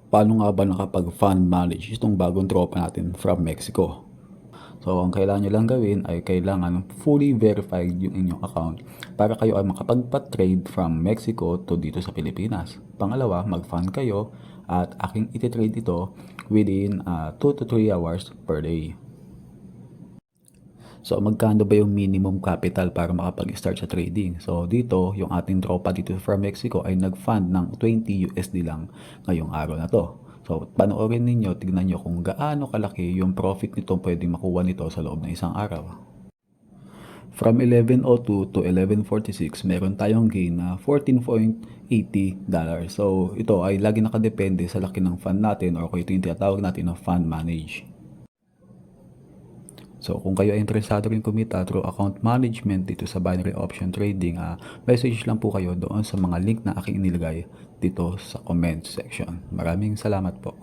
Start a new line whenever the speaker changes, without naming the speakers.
Paano nga ba nakapag-fund manage itong bagong tropa natin from Mexico? So, ang kailangan nyo lang gawin ay kailangan fully verified yung inyong account para kayo ay makapagpa-trade from Mexico to dito sa Pilipinas. Pangalawa, mag-fund kayo at aking iti-trade ito within 2 to 3 hours per day. So, magkano ba yung minimum capital para makapag-start sa trading? So, dito, yung ating tropa dito from Mexico ay nag-fund ng 20 USD lang ngayong araw na to. So, panoorin ninyo, tignan nyo kung gaano kalaki yung profit nito pwede makuha nito sa loob ng isang araw. From 11.02 to 11.46, meron tayong gain na $14.80. So, ito ay lagi nakadepende sa laki ng fund natin or kung ito yung tinatawag natin na fund manage. So, kung kayo ay interesado rin kumita through account management dito sa binary option trading, message lang po kayo doon sa mga link na aking inilagay dito sa comment section. Maraming salamat po.